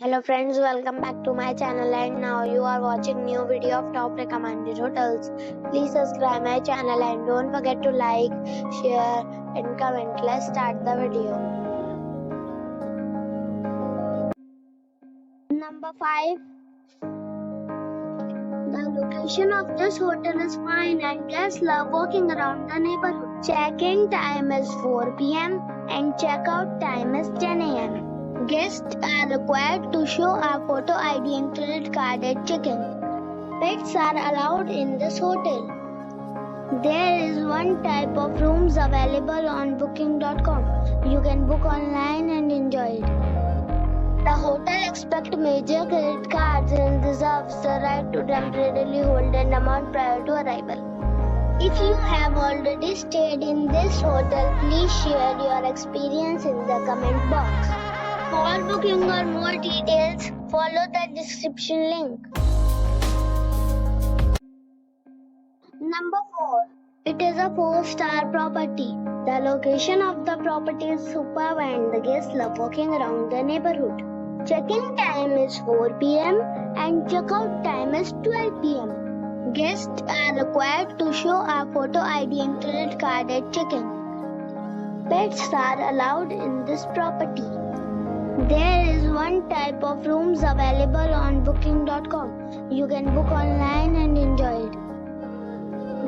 Hello friends, welcome back to my channel and now you are watching new video of top recommended hotels. Please subscribe my channel and don't forget to like, share and comment. Let's start the video. Number 5. The location of this hotel is fine and guests love walking around the neighborhood. Check-in time is 4 p.m. and check-out time is 10 a.m. Guests are required to show a photo ID and credit card at check-in. Pets are allowed in this hotel. There is one type of rooms available on booking.com. You can book online and enjoy it. The hotel expects major credit cards and reserves the right to temporarily hold an amount prior to arrival. If you have already stayed in this hotel, please share your experience in the comment box. For booking or more details, follow the description link. Number 4. It is a 4-star property. The location of the property is superb and the guests love walking around the neighborhood. Check-in time is 4 p.m. and check-out time is 12 p.m. Guests are required to show a photo ID and credit card at check-in. Pets are allowed in this property. There is one type of rooms available on booking.com. You can book online and enjoy it.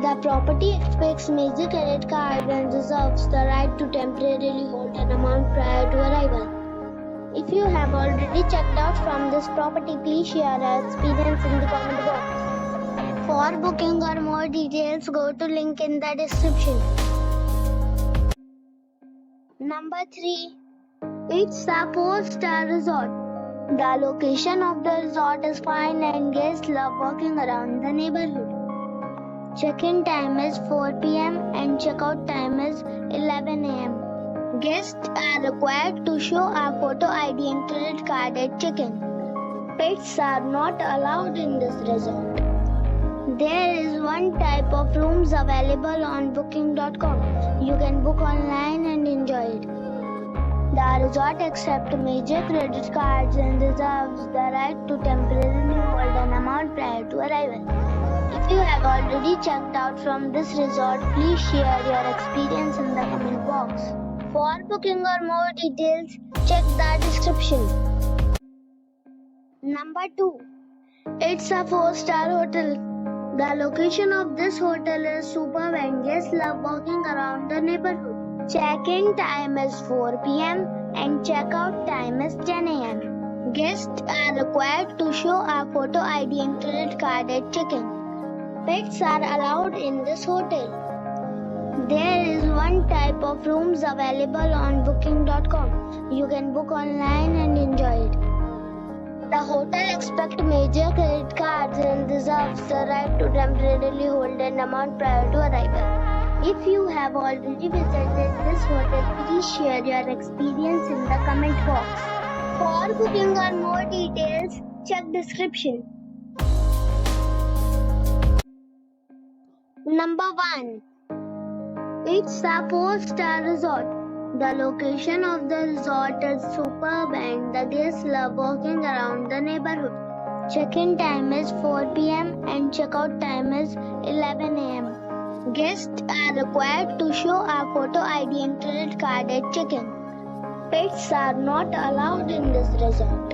The property expects major credit cards and reserves the right to temporarily hold an amount prior to arrival. If you have already checked out from this property, please share your experience in the comment box. For booking or more details, go to link in the description. Number 3. It's a 4-star resort. The location of the resort is fine and guests love walking around the neighborhood. Check-in time is 4 p.m. and check-out time is 11 a.m. Guests are required to show a photo ID and credit card at check-in. Pets are not allowed in this resort. There is one type of rooms available on booking.com. You can book online and enjoy it. The resort accepts major credit cards and reserves the right to temporarily hold an amount prior to arrival. If you have already checked out from this resort, please share your experience in the comment box. For booking or more details, check the description. Number 2. It's a 4-star hotel. The location of this hotel is superb and guests love walking around the neighborhood. Check-in time is 4 p.m. and check-out time is 10 a.m. Guests are required to show a photo ID and credit card at check-in. Pets are allowed in this hotel. There is one type of rooms available on booking.com. You can book online and enjoy it. The hotel expects major credit cards and reserves the right to temporarily hold an amount prior to arrival. If you have already visited this hotel, please share your experience in the comment box. For booking or more details, check description. Number 1. It's a 4-star resort. The location of the resort is superb and the guests love walking around the neighborhood. Check-in time is 4 p.m. and check-out time is 11 a.m. Guests are required to show a photo ID and credit card at check-in. Pets are not allowed in this resort.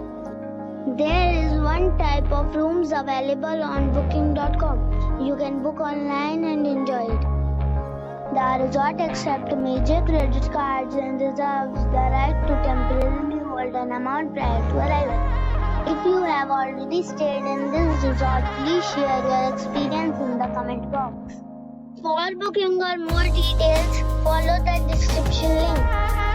There is one type of rooms available on booking.com. You can book online and enjoy it. The resort accepts major credit cards and reserves the right to temporarily hold an amount prior to arrival. If you have already stayed in this resort, please share your experience in the comment box. For booking or more details, follow the description link.